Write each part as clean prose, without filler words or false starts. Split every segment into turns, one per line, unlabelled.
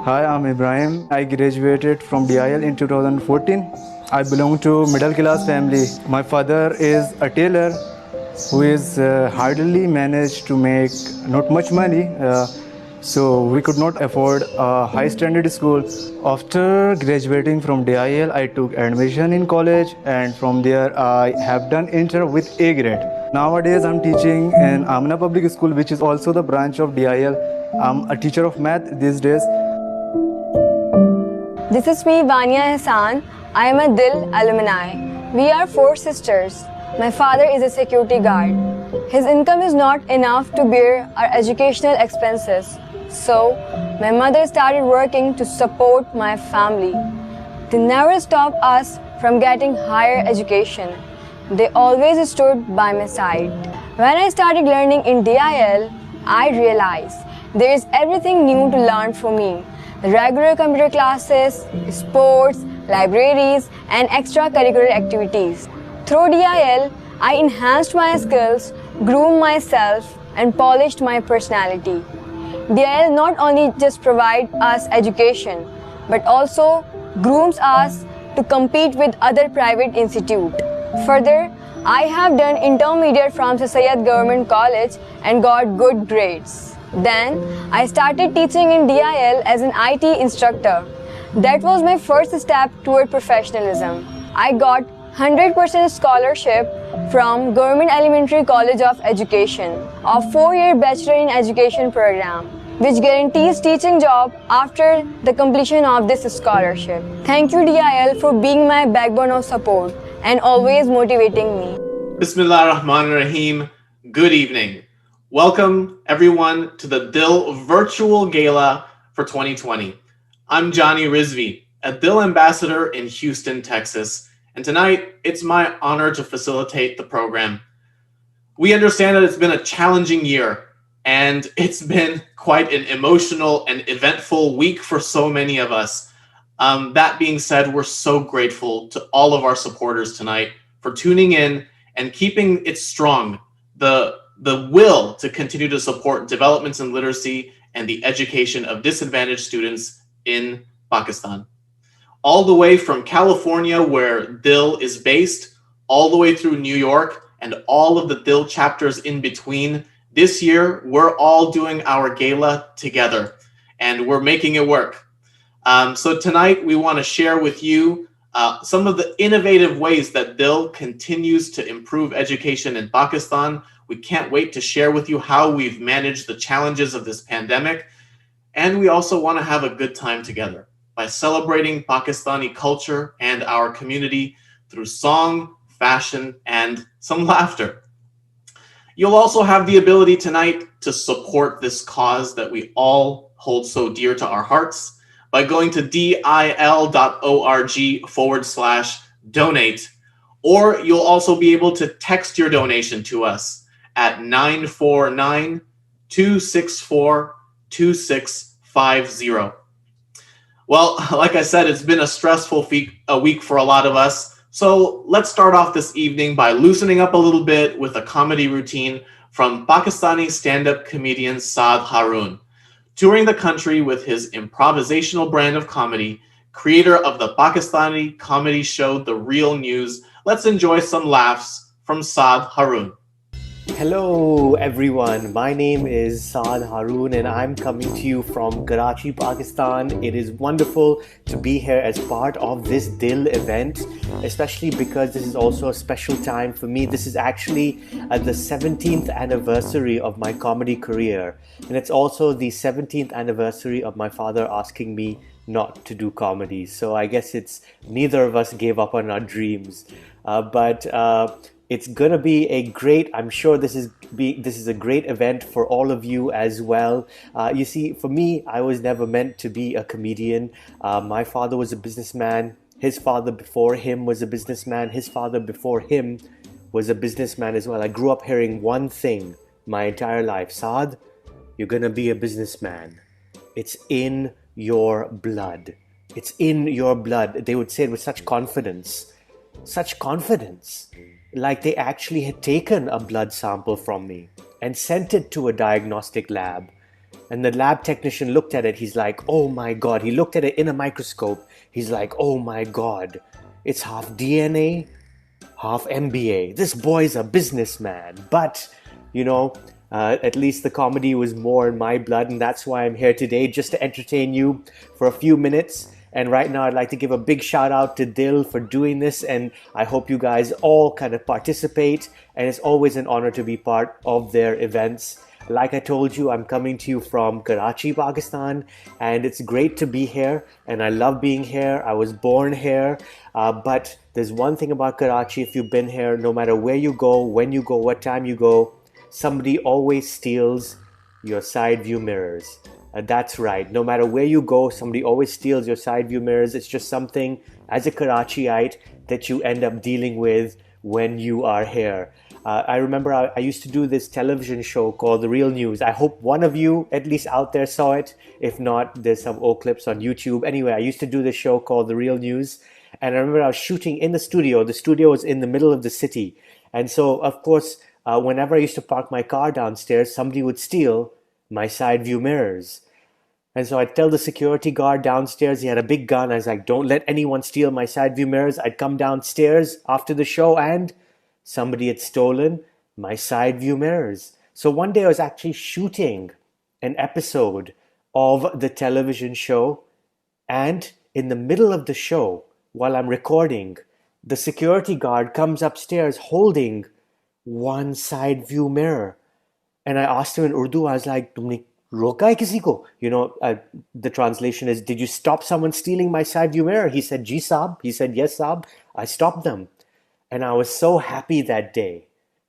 Hi, I'm Ibrahim. I graduated from DIL in 2014. I belong to middle class family. My father is a tailor who is hardly managed to make not much money. So we could not afford a high standard school. After graduating from DIL, I took admission in college, and from there I have done inter with A grade. Nowadays I'm teaching in Amna Public School, which is also the branch of DIL. I'm a teacher of math these days.
This is me, Vania Hassan. I am a DIL alumni. We are four sisters. My father is a security guard. His income is not enough to bear our educational expenses. So, my mother started working to support my family. They never stopped us from getting higher education. They always stood by my side. When I started learning in DIL, I realized there is everything new to learn for me. Regular computer classes, sports, libraries, and extracurricular activities. Through DIL, I enhanced my skills, groomed myself, and polished my personality. DIL not only just provides us education, but also grooms us to compete with other private institutes. Further, I have done intermediate from Sayed Government College and got good grades. Then, I started teaching in DIL as an IT instructor. That was my first step toward professionalism. I got 100% scholarship from Government Elementary College of Education, a 4-year Bachelor in Education program, which guarantees teaching job after the completion of this scholarship. Thank you DIL for being my backbone of support and always motivating me.
Bismillah ar-Rahman ar-Rahim. Good evening. Welcome everyone to the DIL Virtual Gala for 2020. I'm Johnny Rizvi, a DIL ambassador in Houston, Texas, and tonight it's my honor to facilitate the program. We understand that it's been a challenging year, and it's been quite an emotional and eventful week for so many of us. That being said, we're so grateful to all of our supporters tonight for tuning in and keeping it strong, the will to continue to support developments in literacy and the education of disadvantaged students in Pakistan. All the way from California, where DIL is based, all the way through New York, and all of the DIL chapters in between. This year, we're all doing our gala together, and we're making it work. So tonight, we want to share with you some of the innovative ways that DIL continues to improve education in Pakistan. We can't wait to share with you how we've managed the challenges of this pandemic. And we also want to have a good time together by celebrating Pakistani culture and our community through song, fashion, and some laughter. You'll also have the ability tonight to support this cause that we all hold so dear to our hearts by going to dil.org/donate, or you'll also be able to text your donation to us at 949-264-2650. Well, like I said, it's been a stressful week for a lot of us. So let's start off this evening by loosening up a little bit with a comedy routine from Pakistani stand-up comedian Saad Haroon. Touring the country with his improvisational brand of comedy, creator of the Pakistani comedy show The Real News, let's enjoy some laughs from Saad Haroon.
Hello everyone, my name is Saad Haroon and I'm coming to you from Karachi, Pakistan. It is wonderful to be here as part of this DIL event, especially because this is also a special time for me. This is actually the 17th anniversary of my comedy career, and it's also the 17th anniversary of my father asking me not to do comedy. So I guess it's neither of us gave up on our dreams, but it's gonna be a great, I'm sure this is a great event for all of you as well. You see, for me, I was never meant to be a comedian. My father was a businessman. His father before him was a businessman. His father before him was a businessman as well. I grew up hearing one thing my entire life: Saad, you're gonna be a businessman. It's in your blood. It's in your blood. They would say it with such confidence. Like they actually had taken a blood sample from me and sent it to a diagnostic lab. And the lab technician looked at it. He's like, oh my God. He looked at it in a microscope. He's like, oh my God. It's half DNA, half MBA. This boy's a businessman. But, at least the comedy was more in my blood. And that's why I'm here today, just to entertain you for a few minutes. And right now, I'd like to give a big shout out to DIL for doing this. And I hope you guys all kind of participate. And it's always an honor to be part of their events. Like I told you, I'm coming to you from Karachi, Pakistan, and it's great to be here. And I love being here. I was born here. But there's one thing about Karachi, if you've been here, no matter where you go, when you go, what time you go, somebody always steals your side view mirrors. That's right. No matter where you go, somebody always steals your side view mirrors. It's just something, as a Karachiite, that you end up dealing with when you are here. I remember I used to do this television show called The Real News. I hope one of you, at least out there, saw it. If not, there's some old clips on YouTube. Anyway, I used to do this show called The Real News. And I remember I was shooting in the studio. The studio was in the middle of the city. And so, of course, whenever I used to park my car downstairs, somebody would steal my side view mirrors. And so I'd tell the security guard downstairs, he had a big gun. I was like, don't let anyone steal my side view mirrors. I'd come downstairs after the show and somebody had stolen my side view mirrors. So one day I was actually shooting an episode of the television show. And in the middle of the show, while I'm recording, the security guard comes upstairs holding one side view mirror. And I asked him in Urdu, I was like, "Tumne roka hai kisi ko?" The translation is, "Did you stop someone stealing my side view mirror?" He said, "Ji saab." He said, "Yes, saab. I stopped them." And I was so happy that day.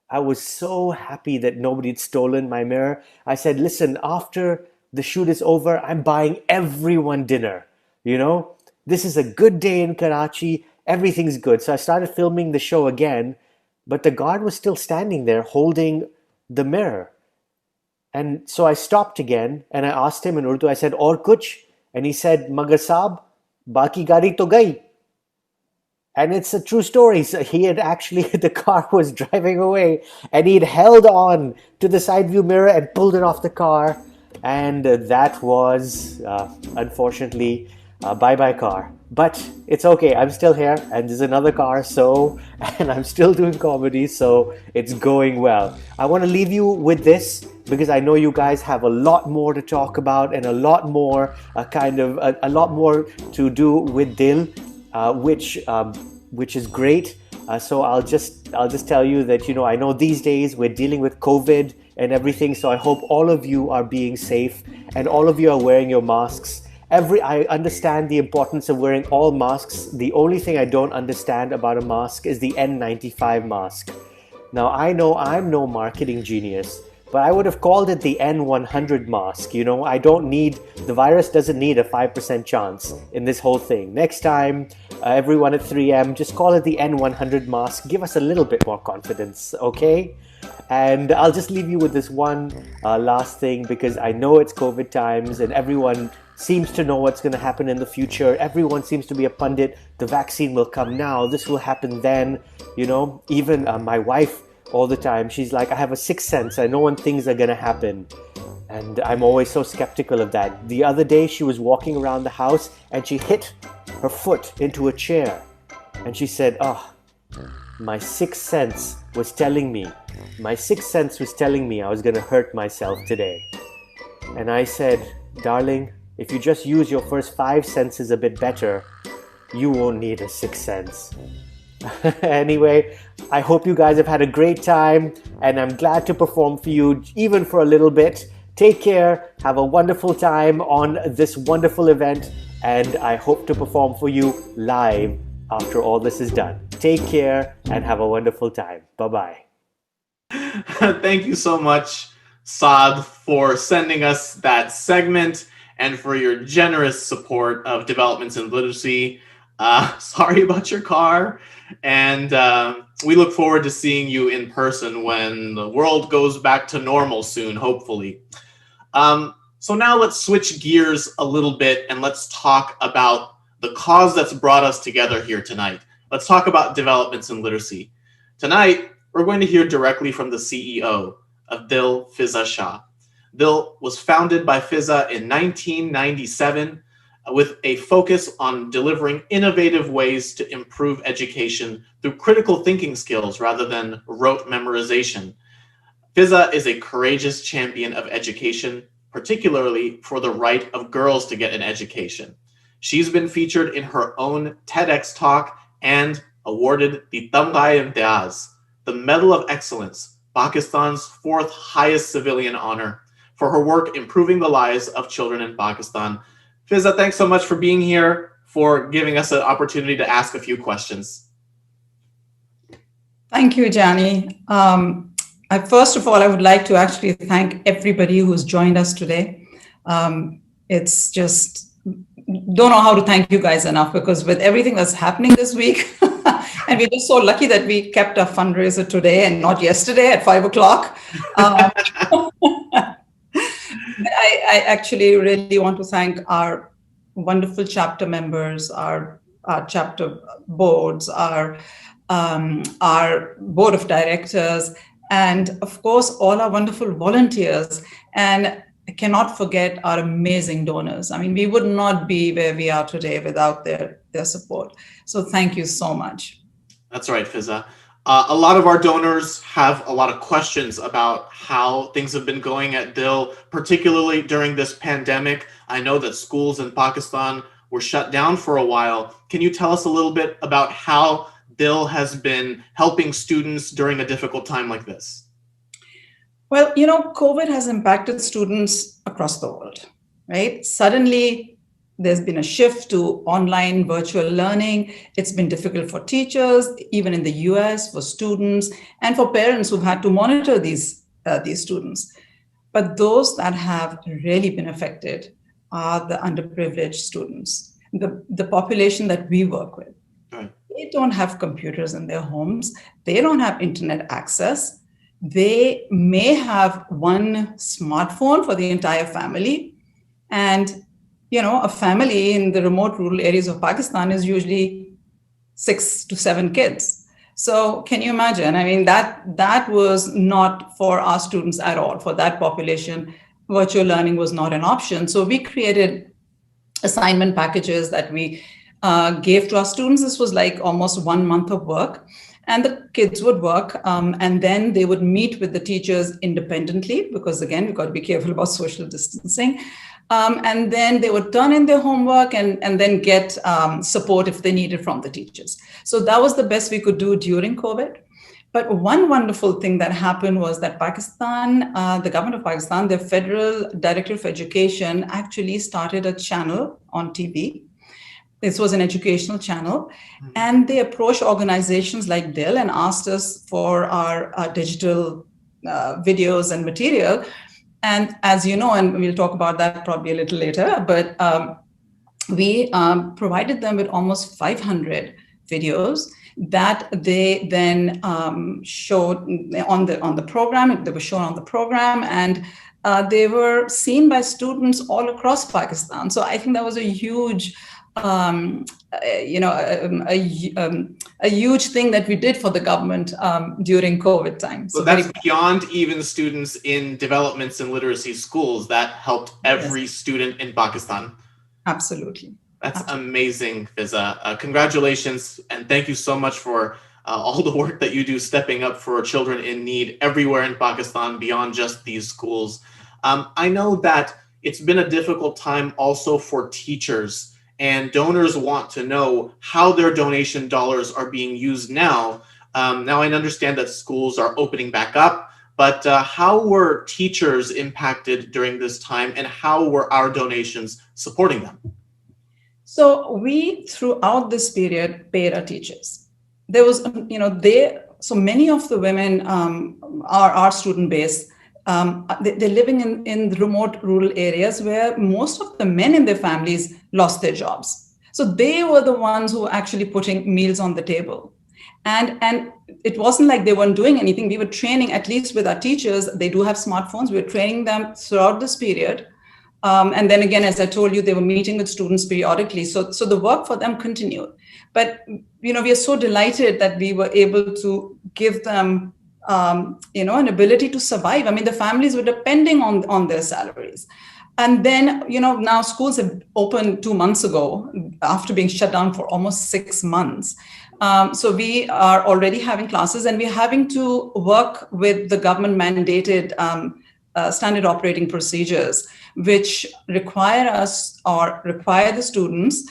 I was so happy that nobody had stolen my mirror. I said, listen, after the shoot is over, I'm buying everyone dinner. This is a good day in Karachi. Everything's good. So I started filming the show again, but the guard was still standing there holding the mirror. And so I stopped again and I asked him in Urdu, I said, "Aur kuch?" And he said, "Magar saab, baki gari to gayi." And it's a true story. So he had actually, the car was driving away and he'd held on to the side view mirror and pulled it off the car. And that was, unfortunately, bye-bye car. But it's okay. I'm still here and there's another car. And I'm still doing comedy. So it's going well. I want to leave you with this because I know you guys have a lot more to talk about and a lot more a lot more to do with DIL. Which is great. So I'll just tell you that, I know these days we're dealing with COVID and everything. So I hope all of you are being safe and all of you are wearing your masks. I understand the importance of wearing all masks. The only thing I don't understand about a mask is the N95 mask. Now, I know I'm no marketing genius, but I would have called it the N100 mask. The virus doesn't need a 5% chance in this whole thing. Next time, everyone at 3M, just call it the N100 mask. Give us a little bit more confidence, okay? And I'll just leave you with this one last thing because I know it's COVID times and everyone seems to know what's going to happen in the future. Everyone seems to be a pundit. The vaccine will come now. This will happen then. Even my wife, all the time, she's like, I have a sixth sense. I know when things are going to happen. And I'm always so skeptical of that. The other day, she was walking around the house and she hit her foot into a chair. And she said, my sixth sense was telling me I was going to hurt myself today. And I said, darling, if you just use your first 5 senses a bit better, you won't need a sixth sense. Anyway, I hope you guys have had a great time and I'm glad to perform for you even for a little bit. Take care, have a wonderful time on this wonderful event and I hope to perform for you live after all this is done. Take care and have a wonderful time. Bye-bye.
Thank you so much, Saad, for sending us that segment and for your generous support of developments in literacy. Sorry about your car. And we look forward to seeing you in person when the world goes back to normal soon, hopefully. So now let's switch gears a little bit and let's talk about the cause that's brought us together here tonight. Let's talk about developments in literacy. Tonight, we're going to hear directly from the CEO of DIL, Fiza Shah. DIL was founded by Fiza in 1997 with a focus on delivering innovative ways to improve education through critical thinking skills rather than rote memorization. Fiza is a courageous champion of education, particularly for the right of girls to get an education. She's been featured in her own TEDx talk and awarded the Tamgha Imtiaz, the Medal of Excellence, Pakistan's fourth highest civilian honor, for her work improving the lives of children in Pakistan. Fiza, thanks so much for being here, for giving us an opportunity to ask a few questions.
Thank you, Johnny. First of all, I would like to actually thank everybody who's joined us today. It's just, don't know how to thank you guys enough, because with everything that's happening this week, and we're just so lucky that we kept our fundraiser today and not yesterday at 5 o'clock. I actually really want to thank our wonderful chapter members, our chapter boards, our board of directors, and of course, all our wonderful volunteers. And I cannot forget our amazing donors. I mean, we would not be where we are today without their support. So thank you so much.
That's right, Fiza. A lot of our donors have a lot of questions about how things have been going at DIL, particularly during this pandemic. I know that schools in Pakistan were shut down for a while. Can you tell us a little bit about how DIL has been helping students during a difficult time like this?
Well, you know, COVID has impacted students across the world, right? Suddenly, there's been a shift to online virtual learning. It's been difficult for teachers, even in the US, for students, and for parents who've had to monitor these students. But those that have really been affected are the underprivileged students, the population that we work with.
Right.
They don't have computers in their homes. They don't have internet access. They may have one smartphone for the entire family. And you know, a family in the remote rural areas of Pakistan is usually 6 to 7 kids. So can you imagine? I mean, that was not for our students at all. For that population, virtual learning was not an option. So we created assignment packages that we gave to our students. This was like almost 1 month of work. And the kids would work, and then they would meet with the teachers independently, because again, we've got to be careful about social distancing. And then they would turn in their homework and then get support if they needed from the teachers. So that was the best we could do during COVID. But one wonderful thing that happened was that Pakistan, the government of Pakistan, the Federal Directorate of Education actually started a channel on TV. This was an educational channel, and they approached organizations like DIL and asked us for our digital videos and material. And as you know, and we'll talk about that probably a little later, but we provided them with almost 500 videos that they then showed on the program. They were shown on the program, and they were seen by students all across Pakistan. So I think that was a huge a huge thing that we did for the government during COVID time.
So that's beyond even students in developments and literacy schools. That helped every student in Pakistan.
Absolutely.
That's amazing, Fiza. Congratulations, and thank you so much for all the work that you do stepping up for children in need everywhere in Pakistan beyond just these schools. I know that it's been a difficult time also for teachers, and donors want to know how their donation dollars are being used now. Now I understand that schools are opening back up, but how were teachers impacted during this time, and how were our donations supporting them?
So we, throughout this period, paid our teachers. There was, so many of the women are our student base. They're living in remote rural areas where most of the men in their families lost their jobs. So they were the ones who were actually putting meals on the table. And it wasn't like they weren't doing anything. We were training, at least with our teachers, they do have smartphones. We were training them throughout this period. And then again, as I told you, they were meeting with students periodically. So the work for them continued. But, we are so delighted that we were able to give them an ability to survive. I mean, the families were depending on their salaries. And then, now schools have opened 2 months ago after being shut down for almost 6 months. So we are already having classes, and we're having to work with the government mandated standard operating procedures, which require us or require the students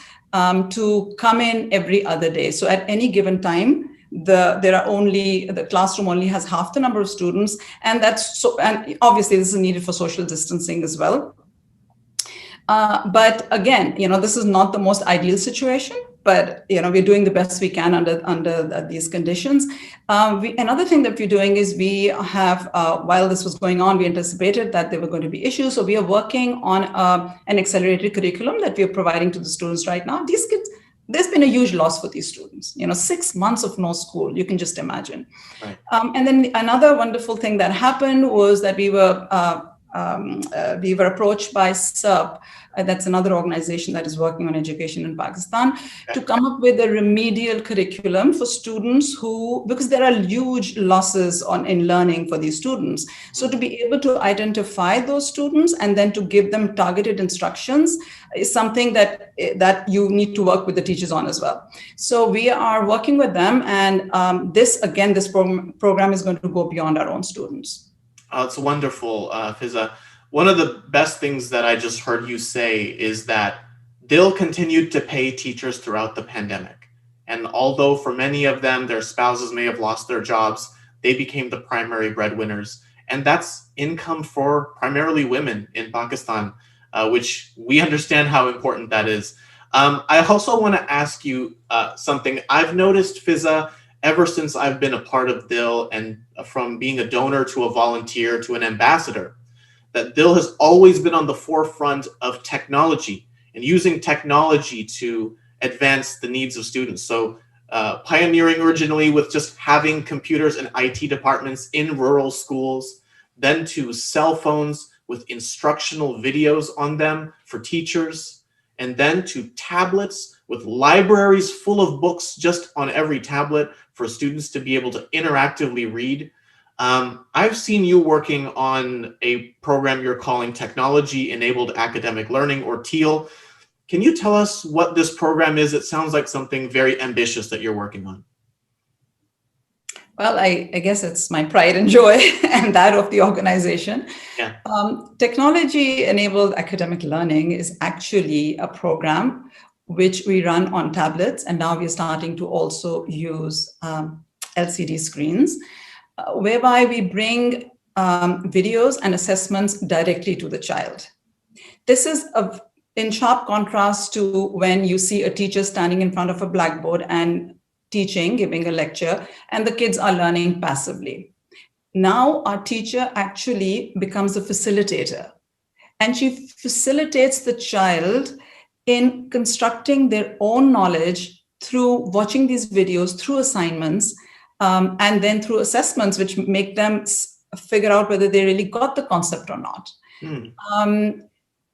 to come in every other day. So at any given time, the classroom only has half the number of students, and and obviously this is needed for social distancing as well. But again, this is not the most ideal situation, but we're doing the best we can under these conditions. Another thing that we're doing is we have, while this was going on, we anticipated that there were going to be issues. So we are working on an accelerated curriculum that we are providing to the students right now. These kids, there's been a huge loss for these students. 6 months of no school, you can just imagine. Right. And then another wonderful thing that happened was that we were approached by SERP, that's another organization that is working on education in Pakistan, to come up with a remedial curriculum for students because there are huge losses in learning for these students. So to be able to identify those students and then to give them targeted instructions is something that you need to work with the teachers on as well. So we are working with them, and this program is going to go beyond our own students.
It's wonderful, Fiza. One of the best things that I just heard you say is that DIL continued to pay teachers throughout the pandemic. And although for many of them, their spouses may have lost their jobs, they became the primary breadwinners. And that's income for primarily women in Pakistan, which we understand how important that is. I also want to ask you something. I've noticed, Fiza, ever since I've been a part of DIL, and from being a donor to a volunteer to an ambassador, that DIL has always been on the forefront of technology and using technology to advance the needs of students. So pioneering originally with just having computers and IT departments in rural schools, then to cell phones with instructional videos on them for teachers, and then to tablets with libraries full of books just on every tablet for students to be able to interactively read. I've seen you working on a program you're calling Technology-Enabled Academic Learning, or TEAL. Can you tell us what this program is? It sounds like something very ambitious that you're working on.
Well, I guess it's my pride and joy and that of the organization. Yeah. Technology-Enabled Academic Learning is actually a program which we run on tablets, and now we're starting to also use LCD screens, whereby we bring videos and assessments directly to the child. This is in sharp contrast to when you see a teacher standing in front of a blackboard and teaching, giving a lecture, and the kids are learning passively. Now our teacher actually becomes a facilitator, and she facilitates the child in constructing their own knowledge through watching these videos, through assignments, and then through assessments, which make them figure out whether they really got the concept or not.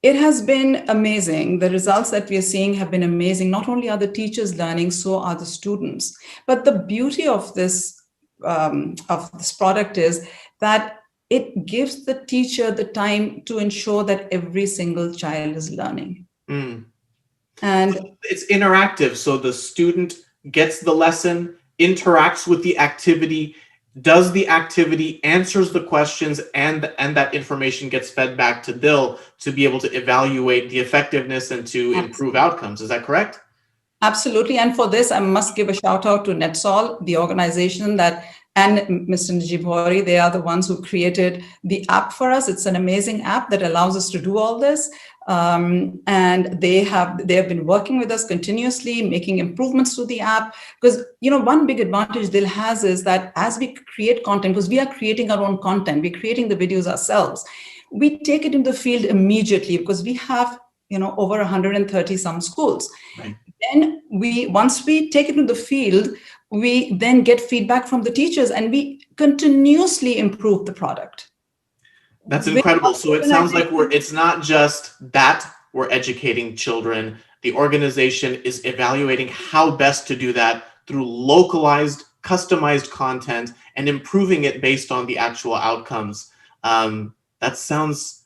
It has been amazing. The results that we are seeing have been amazing. Not only are the teachers learning, so are the students. But the beauty of this product is that it gives the teacher the time to ensure that every single child is learning. And
it's interactive, so the student gets the lesson, interacts with the activity, does the activity, answers the questions, and that information gets fed back to DIL to be able to evaluate the effectiveness and to improve outcomes. Is that correct?
Absolutely. And for this, I must give a shout out to NetSol, the organization and Mr. Najib Hori. They are the ones who created the app for us. It's an amazing app that allows us to do all this. And they have been working with us continuously, making improvements to the app. Because, one big advantage DIL has is that as we create content, because we are creating our own content, we're creating the videos ourselves, we take it in the field immediately because we have, over 130 some schools. Right. Then once we take it to the field, we then get feedback from the teachers and we continuously improve the product.
That's incredible. So it sounds like it's not just that we're educating children. The organization is evaluating how best to do that through localized customized content and improving it based on the actual outcomes. That sounds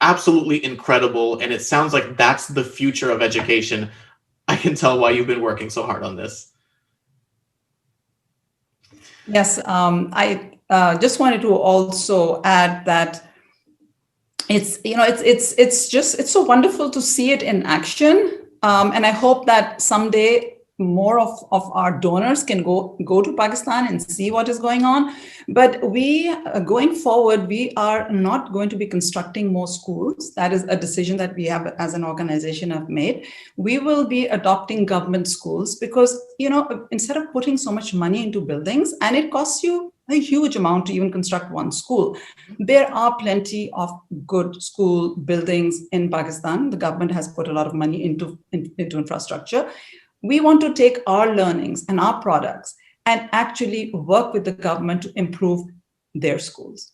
absolutely incredible, and it sounds like that's the future of education. I can tell why you've been working so hard on this.
Yes, I just wanted to also add that it's so wonderful to see it in action, and I hope that someday more of our donors can go to Pakistan and see what is going on. But we going forward, we are not going to be constructing more schools. That is a decision that we have as an organization have made. We will be adopting government schools because, instead of putting so much money into buildings, and it costs you a huge amount to even construct one school, there are plenty of good school buildings in Pakistan. The government has put a lot of money into infrastructure. We want to take our learnings and our products and actually work with the government to improve their schools.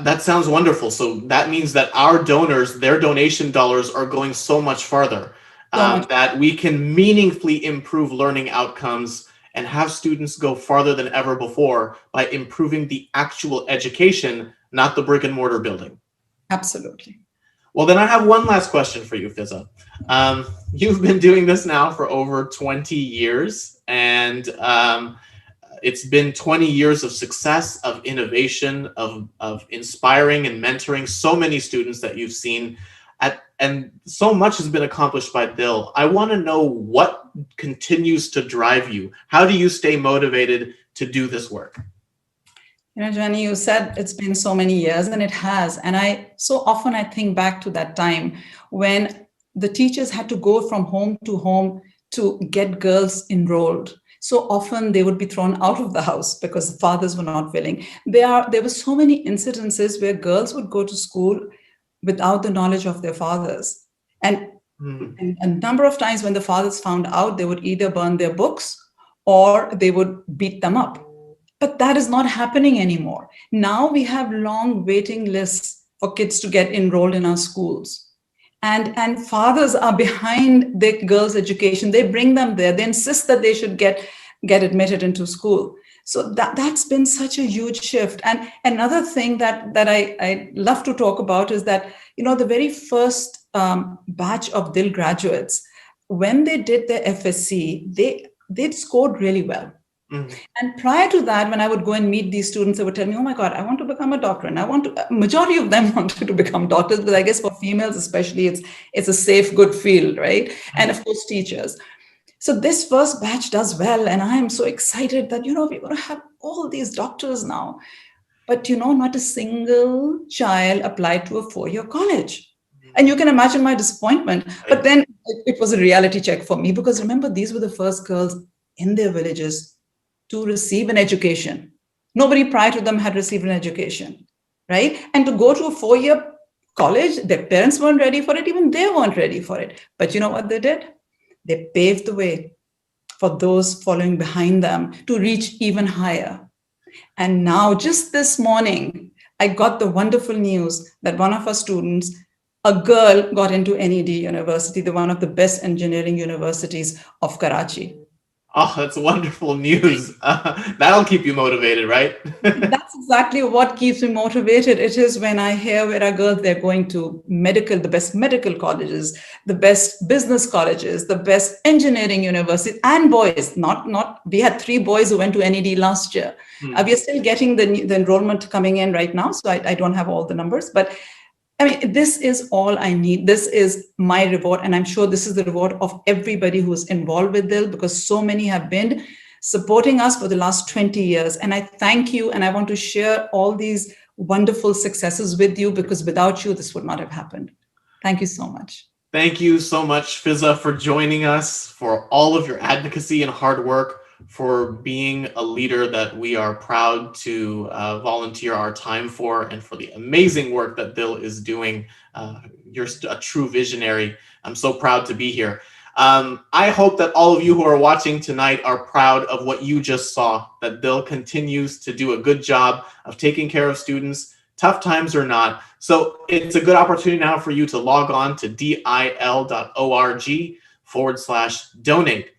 That sounds wonderful. So that means that our donors, their donation dollars are going so much farther, that we can meaningfully improve learning outcomes and have students go farther than ever before by improving the actual education, not the brick and mortar building.
Absolutely.
Well, then I have one last question for you, Fiza. You've been doing this now for over 20 years, and it's been 20 years of success, of innovation, of inspiring and mentoring so many students that you've seen, and so much has been accomplished by DIL. I want to know what continues to drive you. How do you stay motivated to do this work?
Johnny, you said it's been so many years, and it has. And I think back to that time when the teachers had to go from home to get girls enrolled. So often they would be thrown out of the house because the fathers were not willing. There were so many incidences where girls would go to school without the knowledge of their fathers. And a number of times when the fathers found out, they would either burn their books or they would beat them up. But that is not happening anymore. Now we have long waiting lists for kids to get enrolled in our schools. And fathers are behind their girls' education. They bring them there. They insist that they should get admitted into school. So that's been such a huge shift. And another thing that I love to talk about is that, the very first batch of DIL graduates, when they did their FSC, they scored really well. And prior to that, when I would go and meet these students, they would tell me, oh my God, I want to become a doctor. And majority of them wanted to become doctors, but I guess for females especially, it's a safe, good field, right? And of course, teachers. So this first batch does well. And I am so excited that, we're going to have all these doctors now. But, not a single child applied to a 4-year college. And you can imagine my disappointment. But then it was a reality check for me, because remember, these were the first girls in their villages to receive an education. Nobody prior to them had received an education, right? And to go to a 4-year college, their parents weren't ready for it. Even they weren't ready for it. But you know what they did? They paved the way for those following behind them to reach even higher. And now, just this morning, I got the wonderful news that one of our students, a girl, got into NED University, one of the best engineering universities of Karachi.
Oh, that's wonderful news. That'll keep you motivated, right?
That's exactly what keeps me motivated. It is when I hear where our girls, they're going to the best medical colleges, the best business colleges, the best engineering universities, and boys. We had 3 boys who went to NED last year. We are still getting the enrollment coming in right now, so I don't have all the numbers, but I mean, this is all I need. This is my reward. And I'm sure this is the reward of everybody who's involved with DIL, because so many have been supporting us for the last 20 years. And I thank you. And I want to share all these wonderful successes with you, because without you, this would not have happened. Thank you so much.
Thank you so much, Fiza, for joining us, for all of your advocacy and hard work, for being a leader that we are proud to volunteer our time for, and for the amazing work that DIL is doing. You're a true visionary. I'm so proud to be here. I hope that all of you who are watching tonight are proud of what you just saw, that DIL continues to do a good job of taking care of students, tough times or not. So it's a good opportunity now for you to log on to dil.org/donate.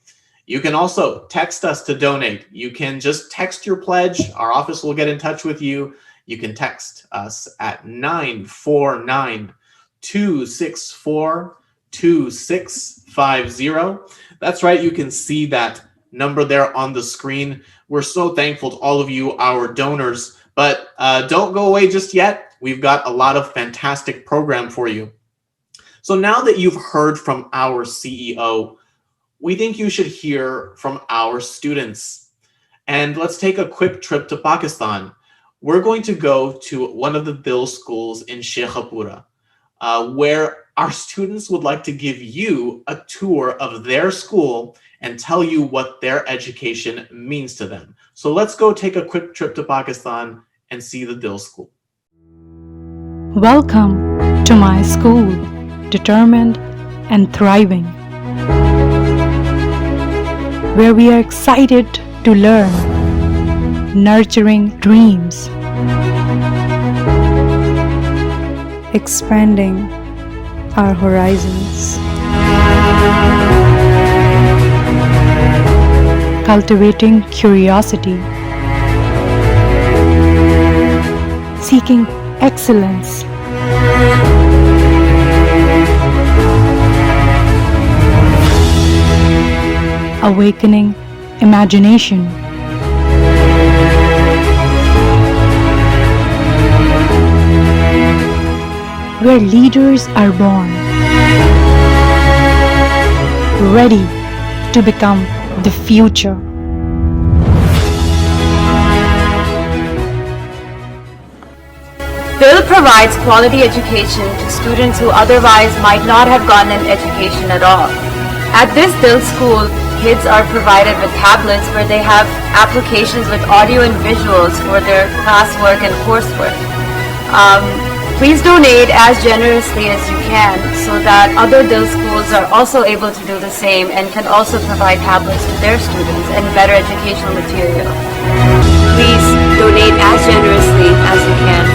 You can also text us to donate. You can just text your pledge. Our office will get in touch with you. You can text us at 949-264-2650. That's right. You can see that number there on the screen. We're so thankful to all of you, our donors. But don't go away just yet. We've got a lot of fantastic program for you. So now that you've heard from our CEO, we think you should hear from our students. And let's take a quick trip to Pakistan. We're going to go to one of the DIL schools in Sheikhupura, where our students would like to give you a tour of their school and tell you what their education means to them. So let's go take a quick trip to Pakistan and see the DIL school.
Welcome to my school, determined and thriving, where we are excited to learn, nurturing dreams, expanding our horizons, cultivating curiosity, seeking excellence, awakening imagination, where leaders are born, ready to become the future.
DIL provides quality education to students who otherwise might not have gotten an education at all. At this DIL school, kids are provided with tablets where they have applications with audio and visuals for their classwork and coursework. Please donate as generously as you can so that other DIL schools are also able to do the same and can also provide tablets to their students and better educational material. Please donate as generously as you can.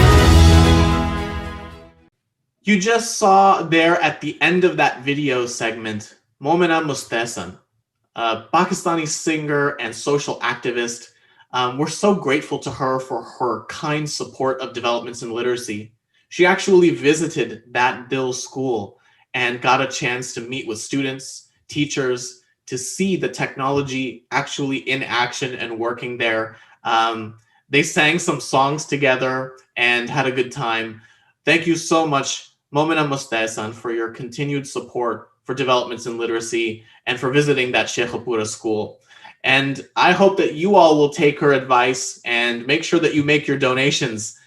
You just saw there at the end of that video segment, Momina Mustesan, a Pakistani singer and social activist. We're so grateful to her for her kind support of developments in literacy. She actually visited that DIL school and got a chance to meet with students, teachers, to see the technology actually in action and working there. They sang some songs together and had a good time. Thank you so much, Momina Mustesan, for your continued support for developments in literacy and for visiting that Sheikhupura school. And I hope that you all will take her advice and make sure that you make your donations.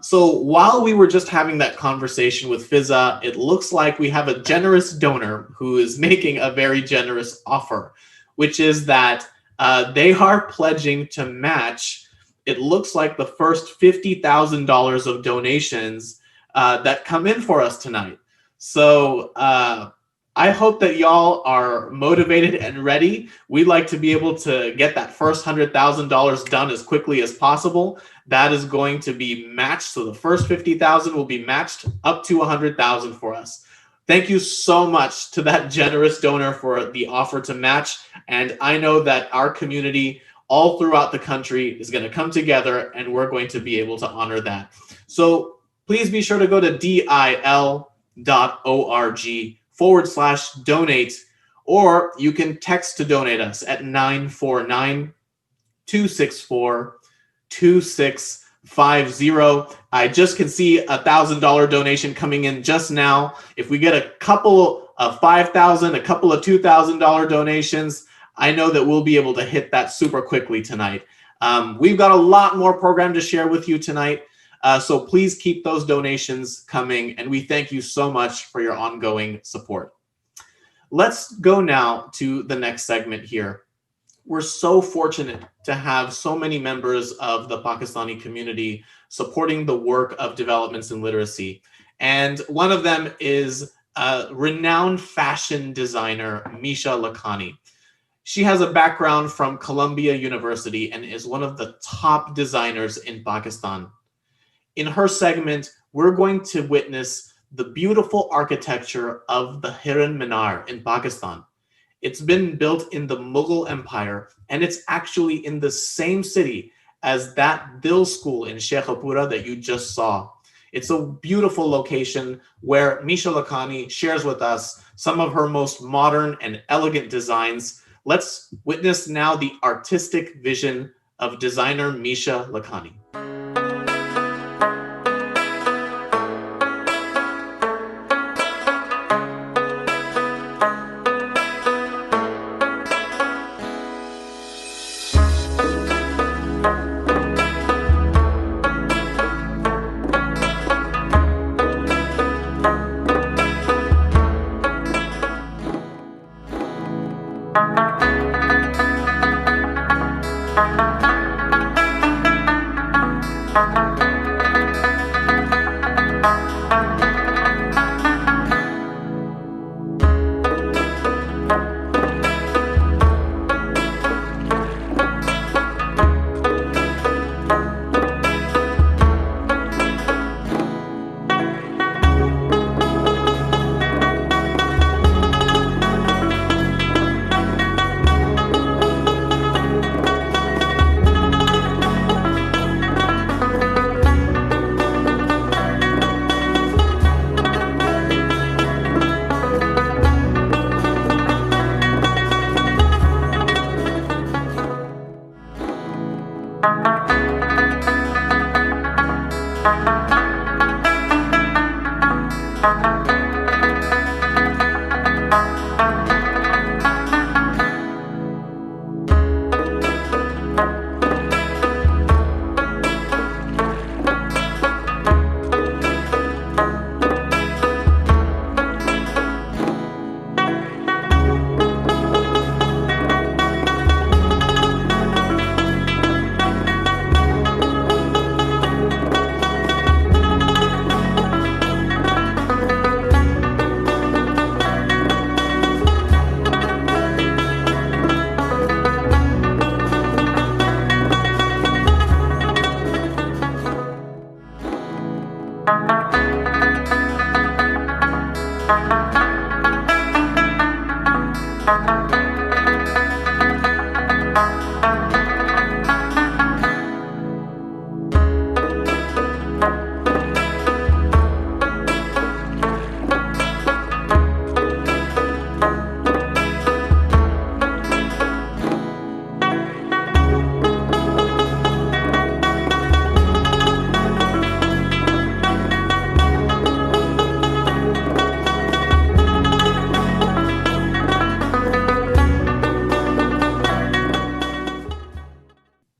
So while we were just having that conversation with Fiza, it looks like we have a generous donor who is making a very generous offer, which is that they are pledging to match, it looks like, the first $50,000 of donations that come in for us tonight. So I hope that y'all are motivated and ready. We'd like to be able to get that first $100,000 done as quickly as possible. That is going to be matched. So the first 50,000 will be matched up to 100,000 for us. Thank you so much to that generous donor for the offer to match. And I know that our community all throughout the country is going to come together and we're going to be able to honor that. So please be sure to go to dil.org/donate, or you can text to donate us at 949-264-2650. I just can see a $1,000 donation coming in just now. If we get a couple of $5,000, a couple of $2,000 donations, I know that we'll be able to hit that super quickly tonight. We've got a lot more program to share with you tonight. So please keep those donations coming, and we thank you so much for your ongoing support. Let's go now to the next segment here. We're so fortunate to have so many members of the Pakistani community supporting the work of developments in literacy. And one of them is renowned fashion designer, Misha Lakhani. She has a background from Columbia University and is one of the top designers in Pakistan. In her segment, we're going to witness the beautiful architecture of the Haroon Minar in Pakistan. It's been built in the Mughal Empire, and it's actually in the same city as that DIL school in Sheikhupura that you just saw. It's a beautiful location where Misha Lakhani shares with us some of her most modern and elegant designs. Let's witness now the artistic vision of designer Misha Lakhani.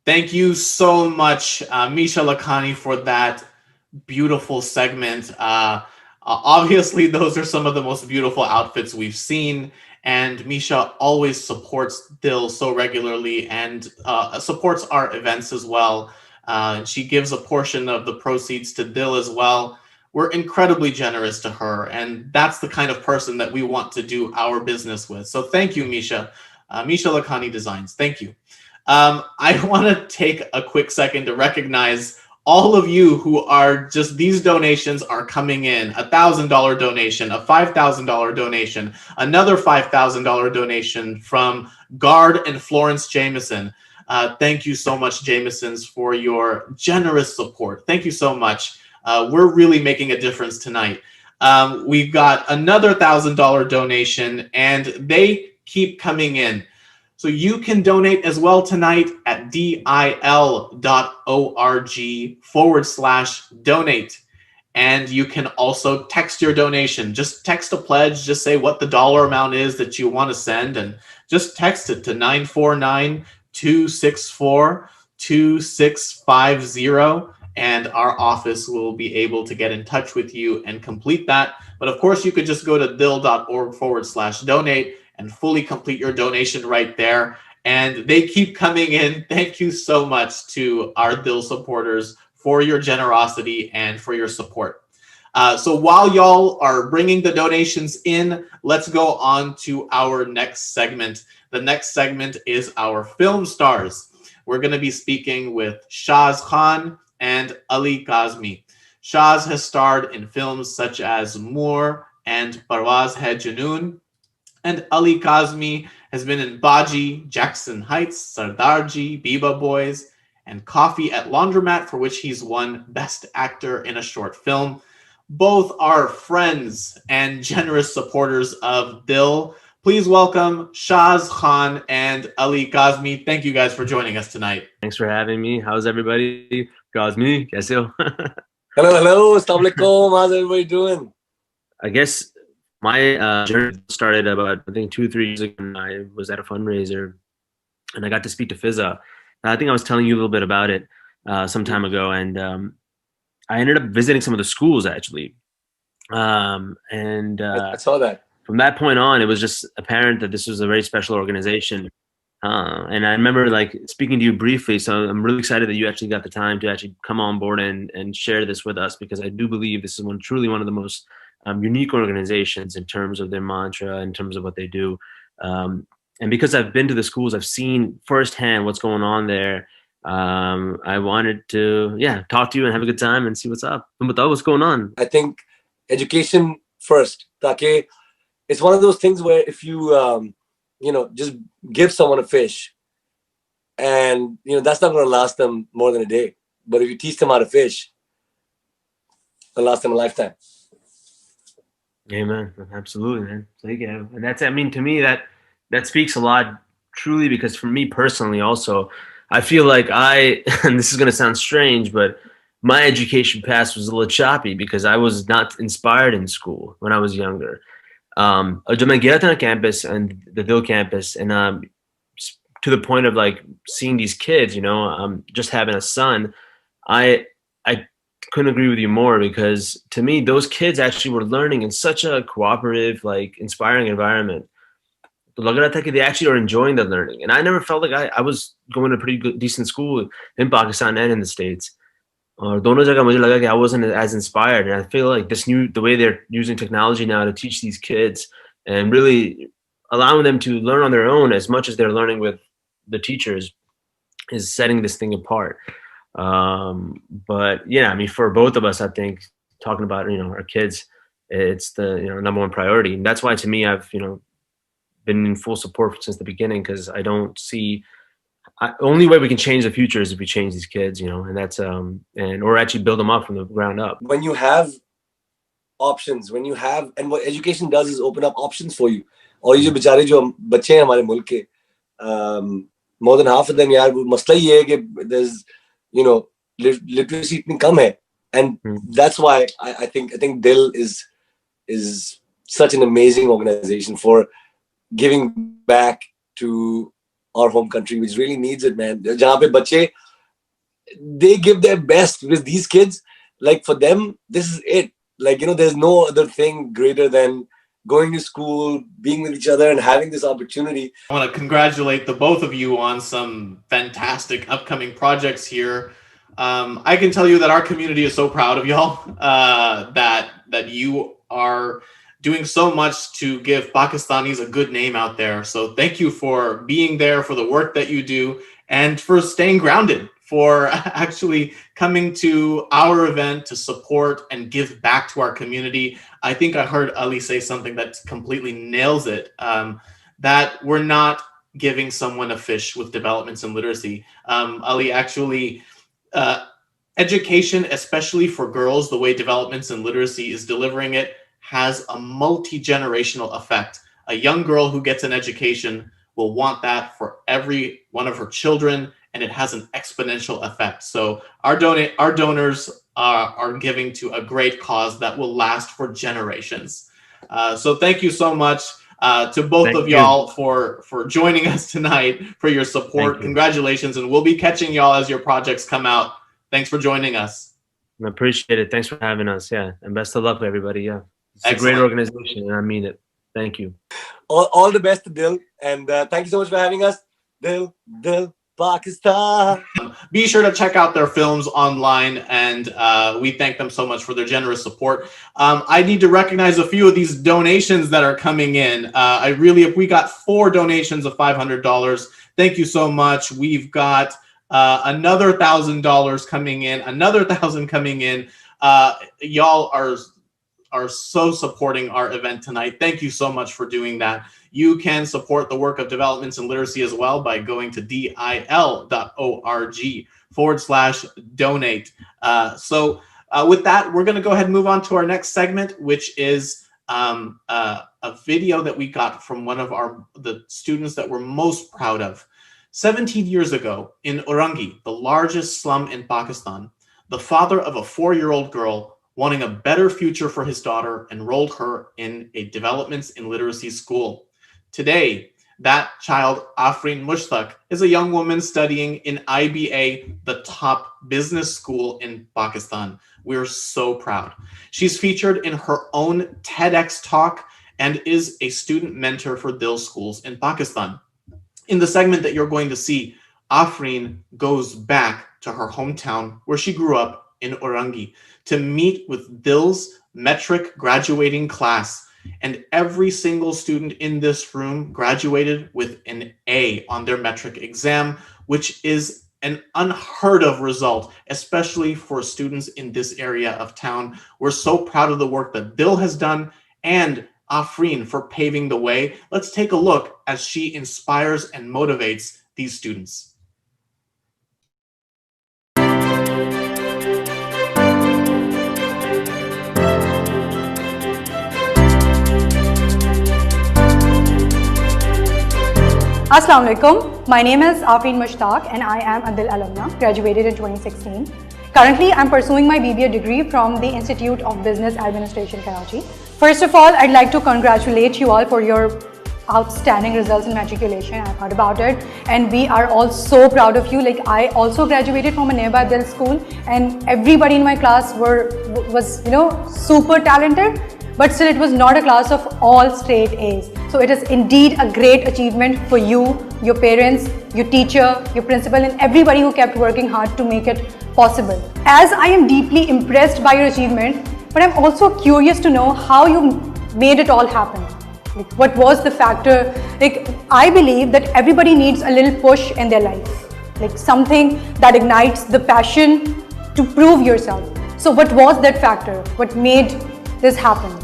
Thank you so much, Misha Lakhani, for that beautiful segment. Obviously, those are some of the most beautiful outfits we've seen, and Misha always supports DIL so regularly and supports our events as well. She gives a portion of the proceeds to DIL as well. We're incredibly generous to her, and that's the kind of person that we want to do our business with. So thank you, Misha. Misha Lakhani Designs, thank you. I want to take a quick second to recognize all of you who are just, these donations are coming in. $1,000 donation, a $5,000 donation, another $5,000 donation from Gard and Florence Jameson. Thank you so much, Jamesons, for your generous support. Thank you so much. We're really making a difference tonight. We've got another $1,000 donation, and they keep coming in. So you can donate as well tonight at dil.org/donate. And you can also text your donation. Just text a pledge. Just say what the dollar amount is that you want to send, and just text it to 949-264-2650. And our office will be able to get in touch with you and complete that. But of course, you could just go to dil.org/donate and fully complete your donation right there. And they keep coming in. Thank you so much to our DIL supporters for your generosity and for your support. So while y'all are bringing the donations in, let's go on to our next segment. The next segment is our film stars. We're going to be speaking with Shaz Khan and Ali Kazmi. Shaz has starred in films such as Moore and Parwaz Hai Junoon. And Ali Kazmi has been in Baji, Jackson Heights, Sardarji, Biba Boys, and Coffee at Laundromat, for which he's won Best Actor in a Short Film. Both are friends and generous supporters of DIL. Please welcome Shaz Khan and Ali Kazmi. Thank you guys for joining us tonight.
Thanks for having me. How's everybody? Kazmi, kaise ho?
Hello. Assalamu alaikum. How's everybody doing?
I guess my journey started about, I think, 2-3 years ago. And I was at a fundraiser and I got to speak to Fiza. I think I was telling you a little bit about it some time ago. And I ended up visiting some of the schools, actually.
I saw that.
From that point on, it was just apparent that this was a very special organization. And I remember like speaking to you briefly, so I'm really excited that you actually got the time to actually come on board and share this with us, because I do believe this is truly one of the most unique organizations in terms of their mantra, in terms of what they do. And because I've been to the schools, I've seen firsthand what's going on there. I wanted to, talk to you and have a good time and see what's up. What's going on?
I think education first. Take, it's one of those things where if you, just give someone a fish and, that's not going to last them more than a day. But if you teach them how to fish, it'll last them a lifetime.
Amen. Absolutely, man. And that's, I mean, to me, that speaks a lot, truly, because for me personally also, I feel like and this is going to sound strange, but my education past was a little choppy because I was not inspired in school when I was younger. Jab main gaya tha na campus and the DIL campus, and to the point of like seeing these kids, just having a son, I couldn't agree with you more, because to me, those kids actually were learning in such a cooperative, like inspiring environment. They actually are enjoying the learning. And I never felt like I was going to a pretty good, decent school in Pakistan and in the States. Dono jagah mujhe laga ki I wasn't as inspired. And I feel like the way they're using technology now to teach these kids and really allowing them to learn on their own as much as they're learning with the teachers is setting this thing apart. But yeah, I mean, for both of us, I think talking about, our kids, it's the, number one priority. And that's why, to me, I've, been in full support since the beginning, because I don't see only way we can change the future is if we change these kids, and that's or actually build them up from the ground up.
When you have options, and what education does is open up options for you. Or ye jo bechare jo bacche hain hamare mulk ke, more than half of them, yaar, masla ye hai ki there's, literacy itni kam hai, and that's why I think DIL is such an amazing organization for giving back to our home country, which really needs it, man. Jahan pe bache, they give their best, because these kids, like, for them, this is it. Like, there's no other thing greater than going to school, being with each other, and having this opportunity.
I want to congratulate the both of you on some fantastic upcoming projects here. I can tell you that our community is so proud of y'all, that you are doing so much to give Pakistanis a good name out there. So thank you for being there, for the work that you do, and for staying grounded, for actually coming to our event to support and give back to our community. I think I heard Ali say something that completely nails it, that we're not giving someone a fish with developments in literacy. Ali, actually, education, especially for girls, the way developments in literacy is delivering it, has a multi-generational effect. A young girl who gets an education will want that for every one of her children, and it has an exponential effect. So our donors are giving to a great cause that will last for generations. So thank you so much to both of y'all for joining us tonight, for your support. Congratulations, and we'll be catching y'all as your projects come out. Thanks for joining us.
I appreciate it. Thanks for having us. Yeah, and best of luck to everybody. Yeah. It's
Excellent.
a great organization, and I mean it. Thank you.
All the best to DIL, and thank you so much for having us. DIL Pakistan.
Be sure to check out their films online, and we thank them so much for their generous support. I need to recognize a few of these donations that are coming in. We got 4 donations of $500. Thank you so much. We've got another $1,000 coming in, another $1,000 coming in. Y'all are are so supporting our event tonight. Thank you so much for doing that. You can support the work of developments in literacy as well by going to dil.org/donate. With that, we're going to go ahead and move on to our next segment, which is a video that we got from one of the students that we're most proud of. 17 years ago in Orangi, the largest slum in Pakistan, the father of a 4-year-old girl wanting a better future for his daughter enrolled her in a developments in literacy school. Today, that child, Afreen Mushtaq, is a young woman studying in IBA, the top business school in Pakistan. We're so proud. She's featured in her own TEDx talk and is a student mentor for DIL schools in Pakistan. In the segment that you're going to see, Afreen goes back to her hometown where she grew up in Orangi to meet with DIL's metric graduating class. And every single student in this room graduated with an A on their metric exam, which is an unheard of result, especially for students in this area of town. We're so proud of the work that DIL has done and Afreen for paving the way. Let's take a look as she inspires and motivates these students.
Assalamu alaikum. My name is Afreen Mushtaq and I am a DIL alumna, graduated in 2016. Currently, I'm pursuing my BBA degree from the Institute of Business Administration, Karachi. First of all, I'd like to congratulate you all for your outstanding results in matriculation. I've heard about it and we are all so proud of you. Like, I also graduated from a nearby DIL school and everybody in my class was super talented, but still it was not a class of all straight A's. So it is indeed a great achievement for you, your parents, your teacher, your principal and everybody who kept working hard to make it possible. As I am deeply impressed by your achievement, but I'm also curious to know how you made it all happen. Like, what was the factor? Like, I believe that everybody needs a little push in their life, like something that ignites the passion to prove yourself. So what was that factor? What made this happen?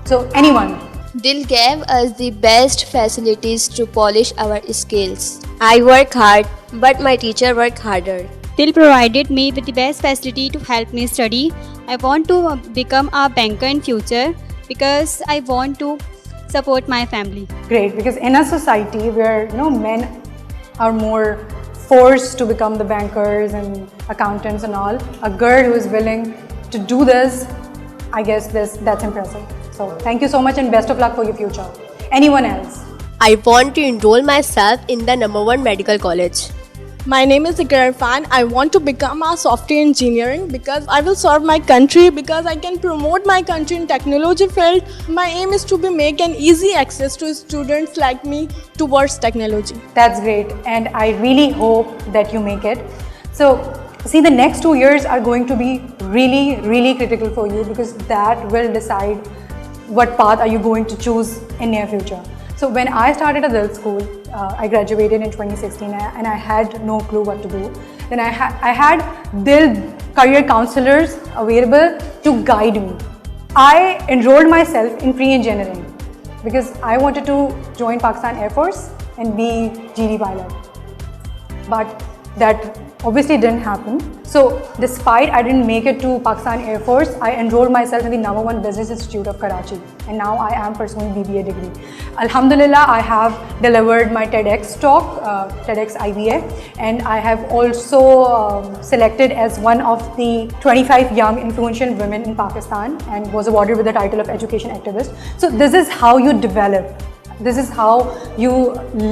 So anyone?
DIL gave us the best facilities to polish our skills.
I work hard, but my teacher worked harder.
DIL provided me with the best facility to help me study. I want to become a banker in future because I want to support my family.
Great, because in a society where men are more forced to become the bankers and accountants and all, a girl who is willing to do this, I guess that's impressive. So thank you so much and best of luck for your future. Anyone else?
I want to enroll myself in the #1 medical college.
My name is Irfan. I want to become a software engineering because I will serve my country, because I can promote my country in technology field. My aim is to make an easy access to students like me towards technology.
That's great and I really hope that you make it. So see, the next 2 years are going to be really, really critical for you because that will decide what path are you going to choose in near future. So when I started at DIL school, I graduated in 2016 and I had no clue what to do. Then I had DIL career counselors available to guide me. I enrolled myself in pre-engineering because I wanted to join Pakistan Air Force and be GD pilot. But that obviously didn't happen. So despite I didn't make it to Pakistan Air Force, I enrolled myself in the #1 Business Institute of Karachi and now I am pursuing BBA degree. Alhamdulillah, I have delivered my TEDx talk, TEDx IBA, and I have also selected as one of the 25 young influential women in Pakistan and was awarded with the title of Education Activist. So this is how you develop. This is how you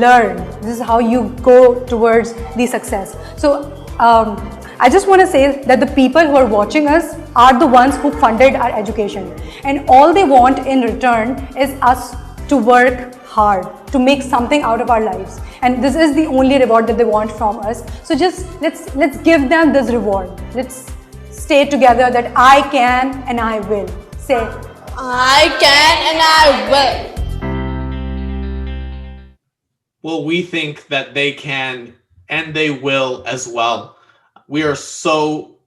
learn. This is how you go towards the success. So I just want to say that the people who are watching us are the ones who funded our education, and all they want in return is us to work hard, to make something out of our lives, and this is the only reward that they want from us. So just let's give them this reward. Let's stay together that I can and I will. Say,
I can and I will.
Well, we think that they can and they will as well. We are so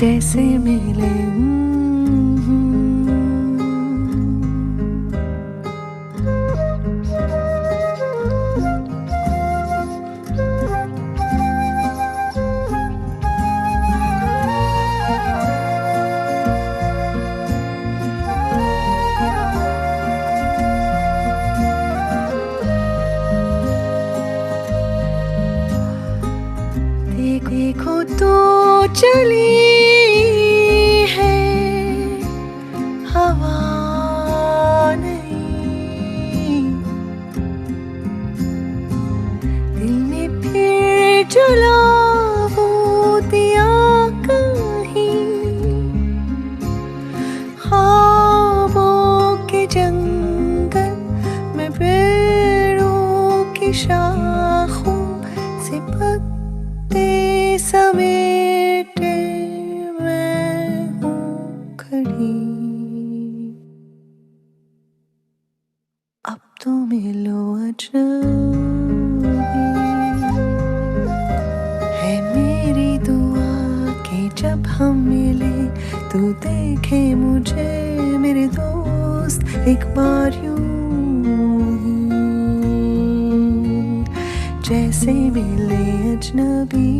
जैसे मिले देखो तो चली है हवा नहीं, दिल में फिर चला वो दिया कहीं, ख्वाबों के जंगल में पेड़ों की शाखों से पत्ते समेटे मैं हूँ खड़ी। अब तो मिलो अजनबी, है मेरी दुआ कि जब हम मिले तू देखे मुझे मेरे दोस्त दोस्त एक बार यूं ही जैसे मिले अजनबी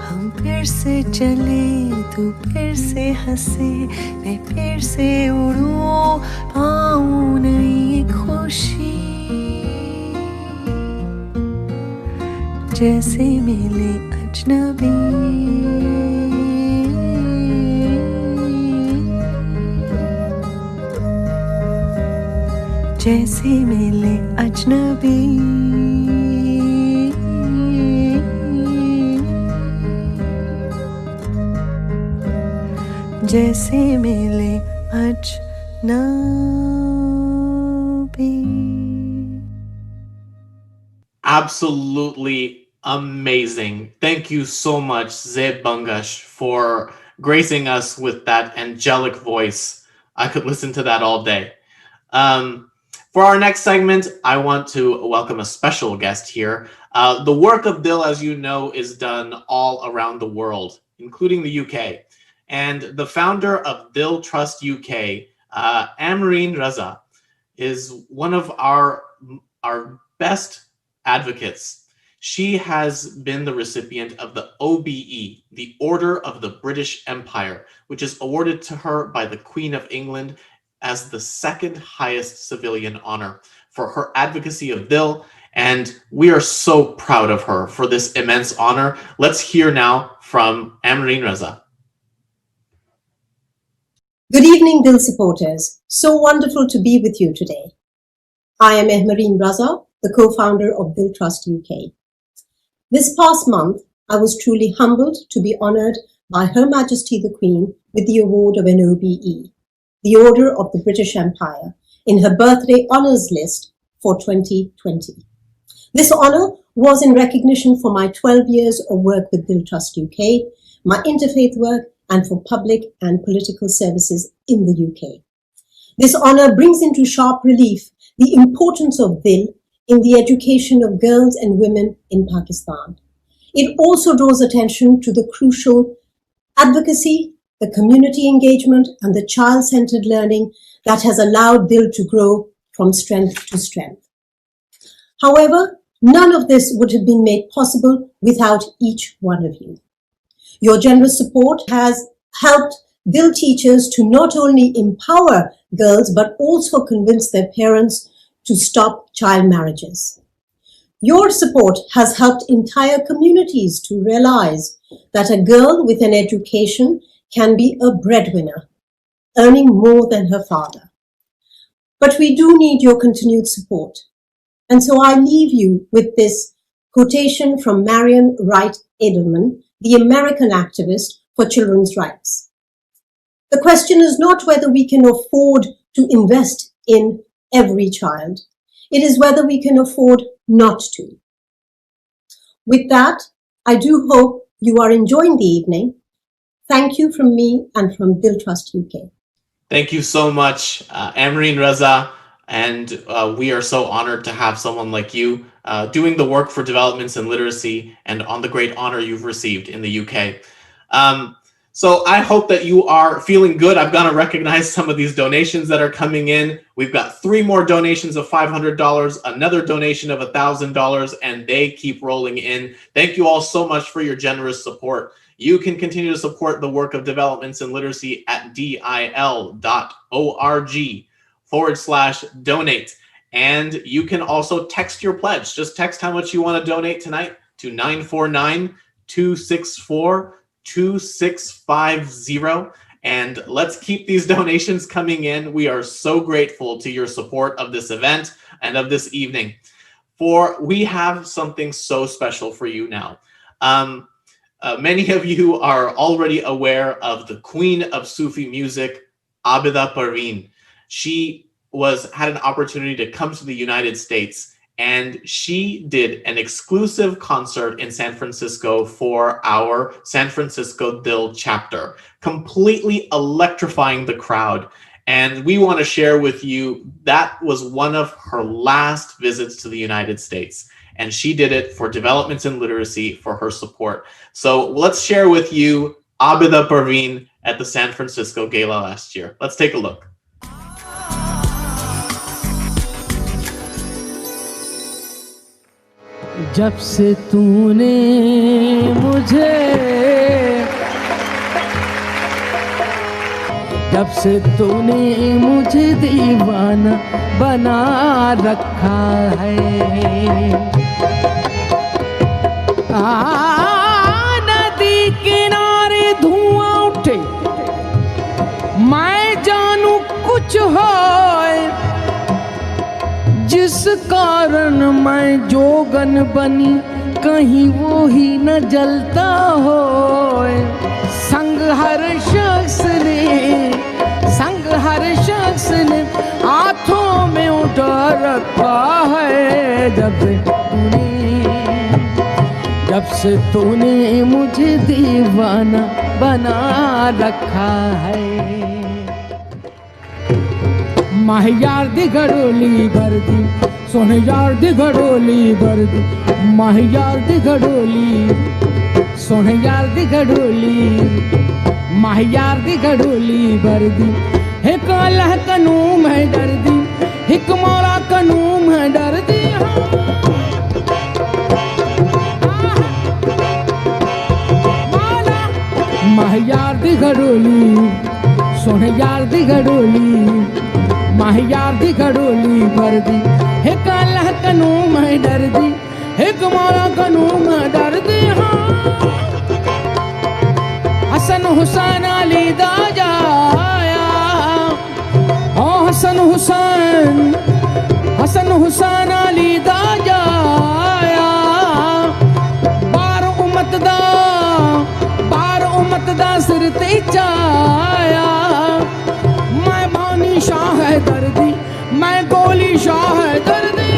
हम फिर से चले तू फिर से हंसे मैं फिर से उड़ूं पाऊं नई खुशी जैसे मिले अजनबी जैसे मिले अजनबी जैसे मिले अजनबी
Absolutely amazing. Thank you so much, Zaid Bangash, for gracing us with that angelic voice. I could listen to that all day. For our next segment, I want to welcome a special guest here. The work of DIL, as you know, is done all around the world, including the UK. And the founder of DIL Trust UK, Amreen Raza, is one of our best advocates. She has been the recipient of the OBE, the Order of the British Empire, which is awarded to her by the Queen of England as the second highest civilian honor for her advocacy of DIL. And we are so proud of her for this immense honor. Let's hear now from Amreen Raza.
Good evening, DIL supporters. So wonderful to be with you today. I am Amreen Raza, the co-founder of DIL Trust UK. This past month, I was truly humbled to be honoured by Her Majesty the Queen with the award of an OBE, the Order of the British Empire, in her birthday honours list for 2020. This honour was in recognition for my 12 years of work with DIL Trust UK, my interfaith work, and for public and political services in the UK. This honour brings into sharp relief the importance of DIL in the education of girls and women in Pakistan. It also draws attention to the crucial advocacy, the community engagement, and the child-centered learning that has allowed DIL to grow from strength to strength. However, none of this would have been made possible without each one of you. Your generous support has helped DIL teachers to not only empower girls but also convince their parents to stop child marriages. Your support has helped entire communities to realize that a girl with an education can be a breadwinner, earning more than her father. But we do need your continued support. And so I leave you with this quotation from Marian Wright Edelman, the American activist for children's rights. The question is not whether we can afford to invest in every child. It is whether we can afford not to. With that, I do hope you are enjoying the evening. Thank you from me and from DIL Trust UK.
Thank you so much, Amreen Raza. And we are so honored to have someone like you doing the work for developments in literacy and on the great honor you've received in the UK. So I hope that you are feeling good. I've got to recognize some of these donations that are coming in. We've got 3 more donations of $500, another donation of $1,000, and they keep rolling in. Thank you all so much for your generous support. You can continue to support the work of developments in literacy at dil.org/donate. And you can also text your pledge. Just text how much you want to donate tonight to 949-264-2650. And let's keep these donations coming in. We are so grateful to your support of this event and of this evening. For we have something so special for you now. Many of you are already aware of the Queen of Sufi music, Abida Parveen. She had an opportunity to come to the United States, and she did an exclusive concert in San Francisco for our San Francisco DIL chapter, completely electrifying the crowd. And we want to share with you that was one of her last visits to the United States. And she did it for developments in literacy, for her support. So let's share with you Abida Parveen at the San Francisco Gala last year. Let's take a look.
जब से तूने मुझे दीवाना बना रखा है नदी किनारे धुआं उठे मैं जानू कुछ हो जिस कारण मैं जोगन बनी कहीं वो ही न जलता हो संग हर शख्स ने हाथों में उठा रखा है जब से तूने मुझे दीवाना बना रखा है माह यार दी घड़ोली भरदी सोने यार दी घड़ोली भरदी माह यार दी घड़ोली सोने यार दी घड़ोली माह यार दी घड़ोली भरदी एक अल्लाह कनूम है दर्दी एक मौला कनूम है दर्दी माह यार दी घड़ोली सोने यार दी घड़ोली माह यार दी घड़ोली भरदी एक अल्लाह कनूम है दर्दी एक मौला कनूम है दर्दी हसन हुसैन अली दा जाया ओ हसन हुसैन अली दा जाया बार उम्मत दा सिर ते चाया मैं भानी शाह है दर्दी मैं गोली शाह है दर्दी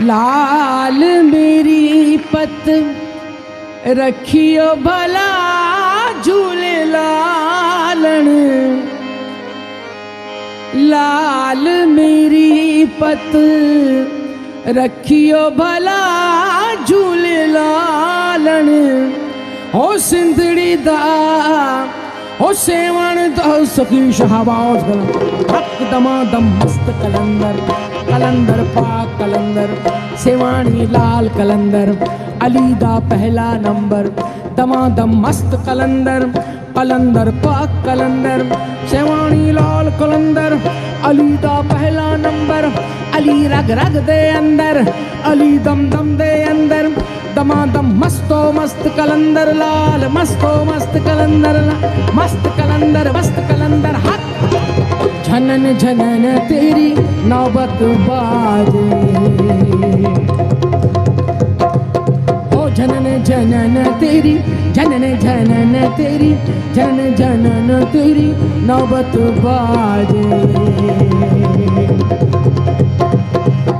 लाल मेरी पत रखियो भला झूले लालन लाल मेरी पत रखियो भला झूले लालन हो सिंधड़ी दा हो सेवण तो सखी शहबाज हक दमादम मस्त कलंदर पाक कलंदर सेवानी लाल कलंदर अली दा पहला नंबर दमादम मस्त कलंदर पाक कलंदर सेवानी लाल कलंदर अली दा पहला नंबर अली रग रग दे अंदर अली दम दम दे अंदर दमादम मस्तो मस्त कलंदर लाल मस्तो मस्त कलंदर मस्त कलंदर हक झनन झनन तेरी नौबत बाजे ओ झनन झनन तेरी झनन तेरी नौबत बाजे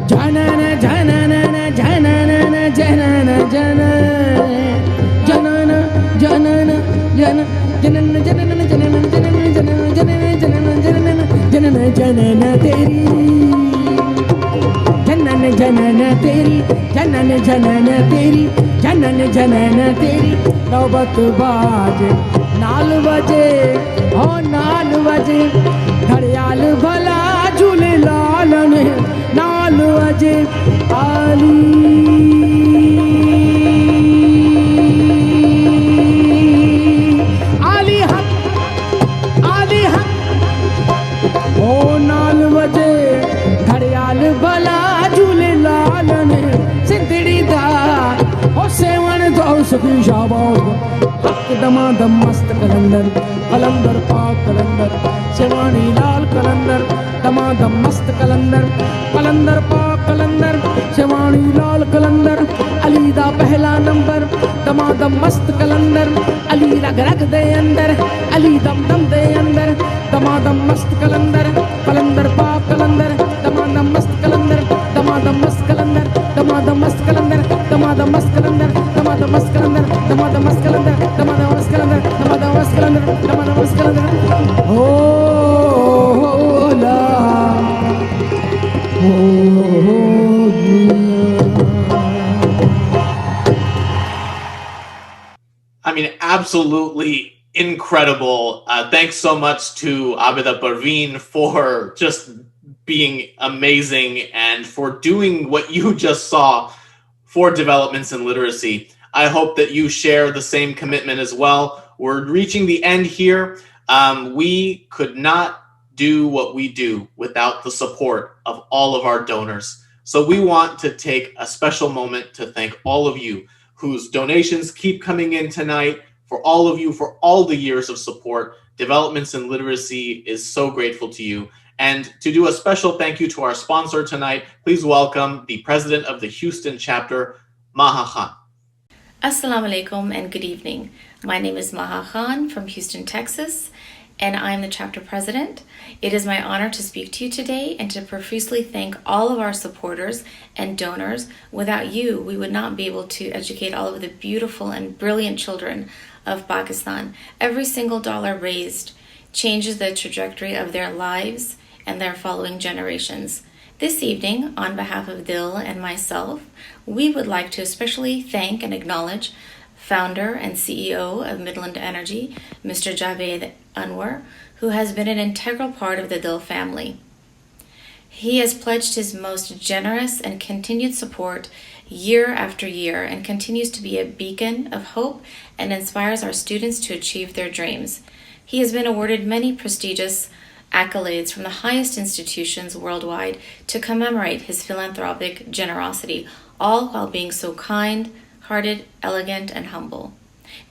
झनन झनन झनन जनन जन जनन जनन जन जनन जनन जनन जनन जनन जनन जनन जनन जनन जनन तेरी जनन जनन तेरी जनन जनन तेरी जनन जनन तेरी नौबत बाजे नाल बजे हो नाल बजे घड़ियाल भला झूले लालन नाल बजे आली भला झूले लालन सिंधड़ी दा हो सेवण दो सखी शाबाश हक दमादम मस्त कलंदर पाक कलंदर सेवानी लाल कलंदर दमादम मस्त कलंदर पाक कलंदर सेवानी लाल कलंदर अली दा पहला नंबर दमादम मस्त कलंदर अली रग रग दे अंदर अली दम दम दे अंदर दमादम मस्त कलंदर पाक कलंदर दमादम मस्त कलंदर दमादम मस्त कलंदर दमादम मस्त कलंदर दमादम मस्त कलंदर दमादम मस्त कलंदर दमादम मस्त कलंदर दमादम मस्त कलंदर दमादम मस्त कलंदर दमादम मस्त कलंदर ओ ला
I mean, absolutely incredible. Thanks so much to Abida Parveen for just being amazing and for doing what you just saw for developments in literacy. I hope that you share the same commitment as well. We're reaching the end here. We could not do what we do without the support of all of our donors. So we want to take a special moment to thank all of you whose donations keep coming in tonight, for all of you, for all the years of support. Developments in Literacy is so grateful to you. And to do a special thank you to our sponsor tonight, please welcome the president of the Houston chapter, Maha Khan.
Assalamu alaikum and good evening. My name is Maha Khan from Houston, Texas, and I'm the chapter president. It is my honor to speak to you today and to profusely thank all of our supporters and donors. Without you, we would not be able to educate all of the beautiful and brilliant children of Pakistan. Every single dollar raised changes the trajectory of their lives and their following generations. This evening, on behalf of DIL and myself, we would like to especially thank and acknowledge founder and CEO of Midland Energy, Mr. Javed Anwar, who has been an integral part of the DIL family. He has pledged his most generous and continued support year after year and continues to be a beacon of hope and inspires our students to achieve their dreams. He has been awarded many prestigious accolades from the highest institutions worldwide to commemorate his philanthropic generosity, all while being so kind-hearted, elegant, and humble.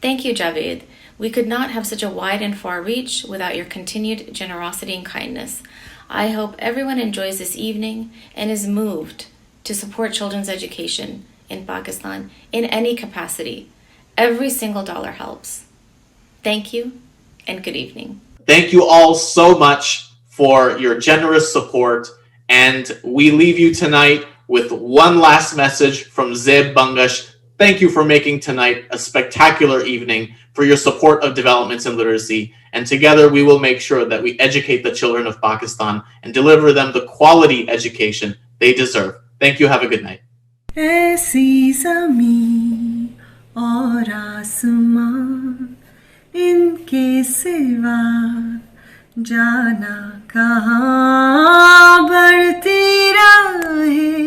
Thank you, Javed. We could not have such a wide and far reach without your continued generosity and kindness. I hope everyone enjoys this evening and is moved to support children's education in Pakistan in any capacity. Every single dollar helps. Thank you and good evening.
Thank you all so much for your generous support. And we leave you tonight with one last message from Zeb Bangash. Thank you for making tonight a spectacular evening, for your support of developments in literacy. And together we will make sure that we educate the children of Pakistan and deliver them the quality education they deserve. Thank you. Have a good night.
ऐसी ज़मीं और आसमां इनके सिवा जाना कहाँ बढ़ती रहे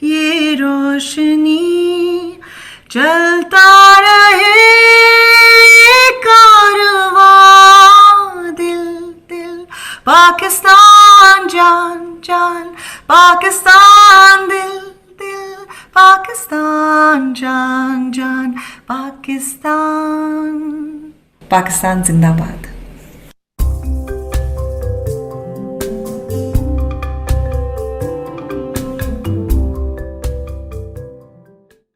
ये रोशनी चलता रहे कारवां दिल दिल पाकिस्तान जान जान पाकिस्तान दिल दिल पाकिस्तान जान जान पाकिस्तान Pakistan Zindabad.